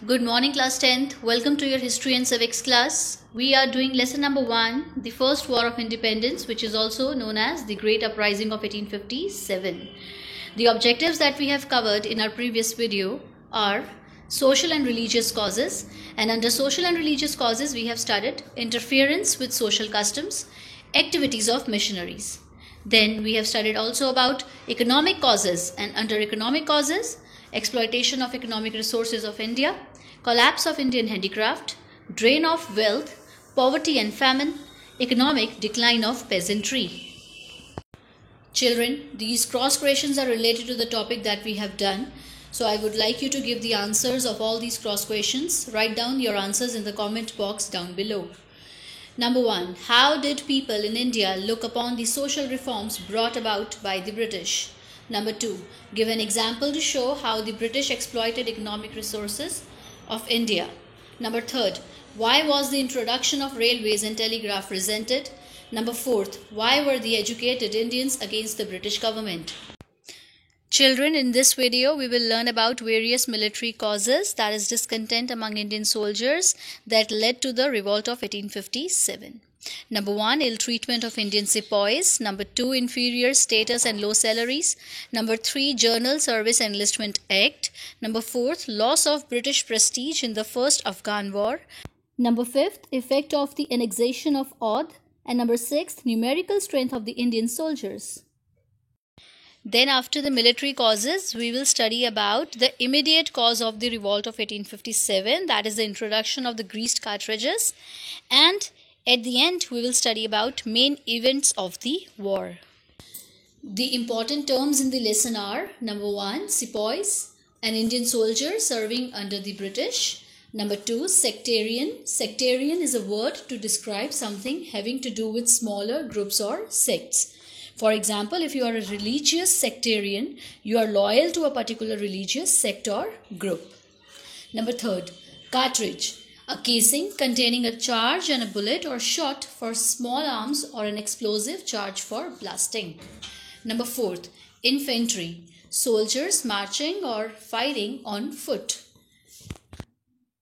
Good morning, class 10th. Welcome to your history and civics class. We are doing lesson number 1, the First War of Independence, which is also known as the Great Uprising of 1857. The objectives that we have covered in our previous video are social and religious causes, and under social and religious causes we have studied interference with social customs, activities of missionaries. Then we have studied also about economic causes, and under economic causes, exploitation of economic resources of India, collapse of Indian handicraft, drain of wealth, poverty and famine, economic decline of peasantry. Children, these cross questions are related to the topic that we have done. So I would like you to give the answers of all these cross questions. Write down your answers in the comment box down below. Number 1. How did people in India look upon the social reforms brought about by the British? Number 2. Give an example to show how the British exploited economic resources of India. Number 3. Why was the introduction of railways and telegraph resented? Number 4. Why were the educated Indians against the British government? Children, in this video we will learn about various military causes, that is discontent among Indian soldiers, that led to the revolt of 1857. Number 1, ill treatment of Indian sepoys. Number 2, inferior status and low salaries. Number 3, Journal Service Enlistment Act. Number 4, loss of British prestige in the First Afghan War. Number 5, effect of the annexation of Oudh. And number 6, numerical strength of the Indian soldiers. Then after the military causes, we will study about the immediate cause of the revolt of 1857, that is the introduction of the greased cartridges, and at the end we will study about main events of the war. The important terms in the lesson are: number 1, sepoys, an Indian soldier serving under the British. Number 2, sectarian. Sectarian is a word to describe something having to do with smaller groups or sects. For example, if you are a religious sectarian, you are loyal to a particular religious sect or group. Number 3, cartridge. A casing containing a charge and a bullet or shot for small arms or an explosive charge for blasting. Number 4, infantry. Soldiers marching or fighting on foot.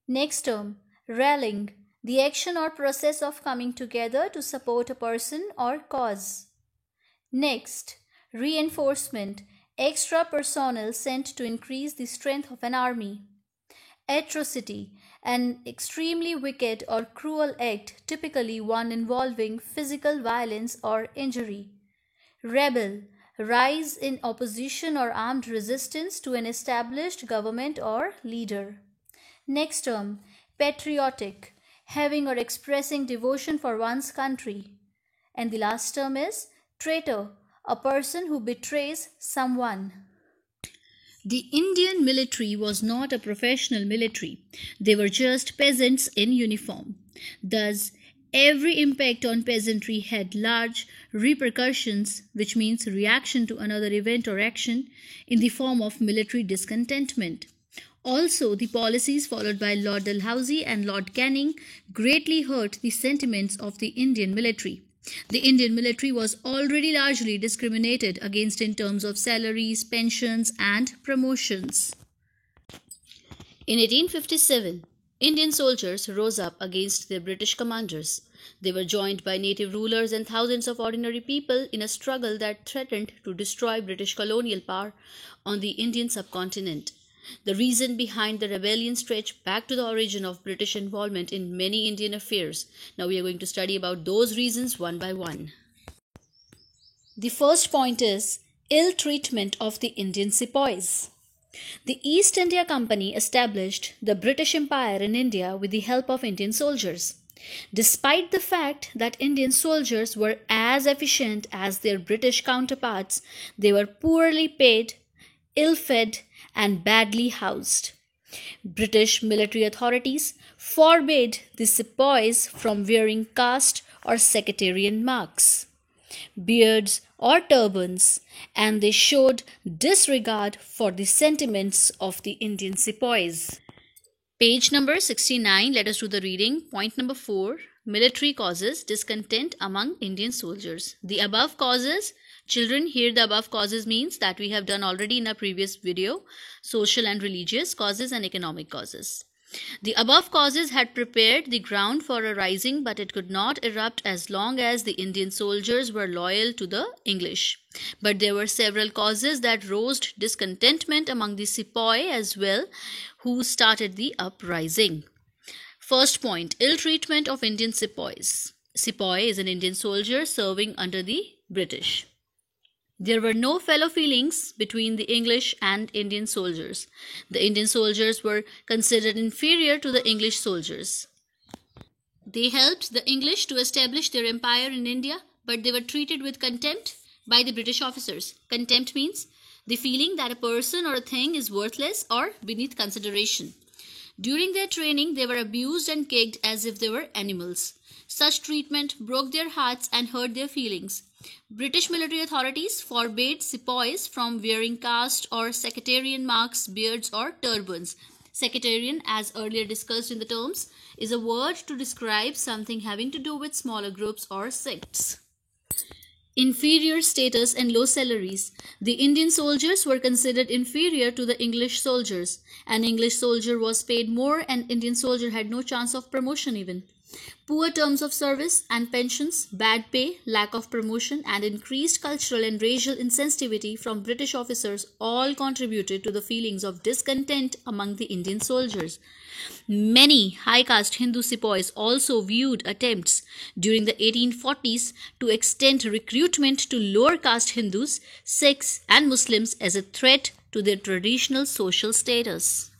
Next term, rallying. The action or process of coming together to support a person or cause. Next, reinforcement, extra personnel sent to increase the strength of an army. Atrocity, an extremely wicked or cruel act, typically one involving physical violence or injury. Rebel, rise in opposition or armed resistance to an established government or leader. Next term, patriotic, having or expressing devotion for one's country. And the last term is traitor, a person who betrays someone. The Indian military was not a professional military. They were just peasants in uniform. Thus, every impact on peasantry had large repercussions, which means reaction to another event or action, in the form of military discontentment. Also, the policies followed by Lord Dalhousie and Lord Canning greatly hurt the sentiments of the Indian military. The Indian military was already largely discriminated against in terms of salaries, pensions, and promotions. In 1857, Indian soldiers rose up against their British commanders. They were joined by native rulers and thousands of ordinary people in a struggle that threatened to destroy British colonial power on the Indian subcontinent. The reason behind the rebellion stretched back to the origin of British involvement in many Indian affairs. Now we are going to study about those reasons one by one. The first point is ill treatment of the Indian sepoys. The East India Company established the British Empire in India with the help of Indian soldiers. Despite the fact that Indian soldiers were as efficient as their British counterparts, they were poorly paid, ill-fed, and badly housed. British military authorities forbade the sepoys from wearing caste or sectarian marks, beards or turbans, and they showed disregard for the sentiments of the Indian sepoys. Page number 69, let us do the reading. Point number 4, military causes discontent among Indian soldiers. The above causes Children, here the above causes means that we have done already in our previous video, social and religious causes and economic causes. The above causes had prepared the ground for a rising, but it could not erupt as long as the Indian soldiers were loyal to the English. But there were several causes that roused discontentment among the sepoy as well, who started the uprising. First point, ill treatment of Indian sepoys. Sepoy is an Indian soldier serving under the British. There were no fellow feelings between the English and Indian soldiers. The Indian soldiers were considered inferior to the English soldiers. They helped the English to establish their empire in India, but they were treated with contempt by the British officers. Contempt means the feeling that a person or a thing is worthless or beneath consideration. During their training, they were abused and kicked as if they were animals. Such treatment broke their hearts and hurt their feelings. British military authorities forbade sepoys from wearing caste or sectarian marks, beards or turbans. Sectarian, as earlier discussed in the terms, is a word to describe something having to do with smaller groups or sects. Inferior status and low salaries. The Indian soldiers were considered inferior to the English soldiers. An English soldier was paid more and Indian soldier had no chance of promotion even. Poor terms of service and pensions, bad pay, lack of promotion, and increased cultural and racial insensitivity from British officers all contributed to the feelings of discontent among the Indian soldiers. Many high caste Hindu sepoys also viewed attempts during the 1840s to extend recruitment to lower caste Hindus, Sikhs, and Muslims as a threat to their traditional social status.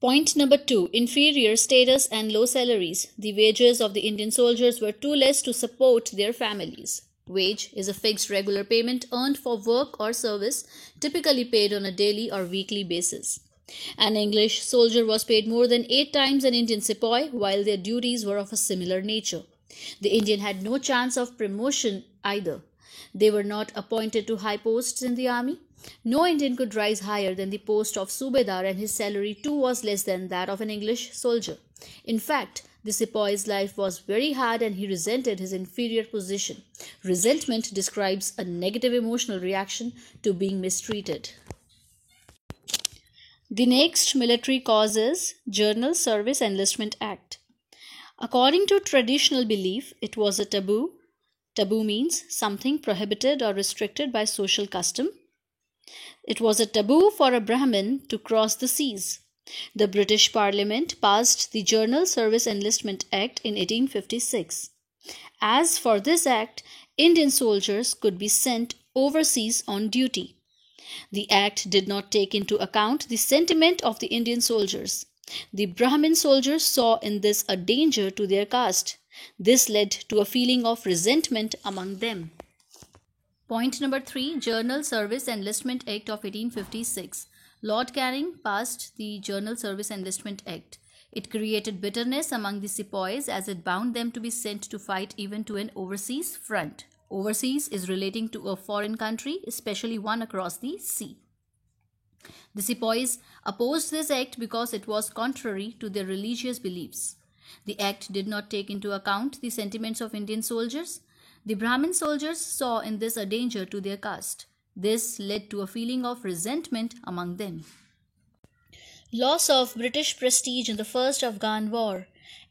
Point number 2. Inferior status and low salaries. The wages of the Indian soldiers were too less to support their families. Wage is a fixed regular payment earned for work or service, typically paid on a daily or weekly basis. An English soldier was paid more than 8 times an Indian sepoy, while their duties were of a similar nature. The Indian had no chance of promotion either. They were not appointed to high posts in the army. No Indian could rise higher than the post of Subedar, and his salary too was less than that of an English soldier. In fact, the sepoy's life was very hard and he resented his inferior position. Resentment describes a negative emotional reaction to being mistreated. The next military cause is Journal Service Enlistment Act. According to traditional belief, it was a taboo. Taboo means something prohibited or restricted by social custom. It was a taboo for a Brahmin to cross the seas. The British Parliament passed the Journal Service Enlistment Act in 1856. As for this act, Indian soldiers could be sent overseas on duty. The act did not take into account the sentiment of the Indian soldiers. The Brahmin soldiers saw in this a danger to their caste. This led to a feeling of resentment among them. Point number 3. Journal Service Enlistment Act of 1856. Lord Canning passed the Journal Service Enlistment Act. It created bitterness among the sepoys as it bound them to be sent to fight even to an overseas front. Overseas is relating to a foreign country, especially one across the sea. The sepoys opposed this act because it was contrary to their religious beliefs. The act did not take into account the sentiments of Indian soldiers. The Brahmin soldiers saw in this a danger to their caste. This led to a feeling of resentment among them. Loss of British prestige in the First Afghan War.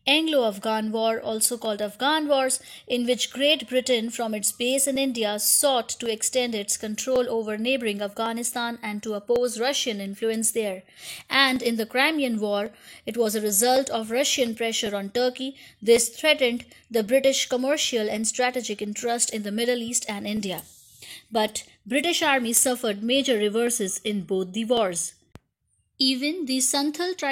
Anglo-Afghan War, also called Afghan Wars, in which Great Britain from its base in India sought to extend its control over neighbouring Afghanistan and to oppose Russian influence there. And in the Crimean War, it was a result of Russian pressure on Turkey. This threatened the British commercial and strategic interest in the Middle East and India. But British Army suffered major reverses in both the wars. Even the Santhal tribe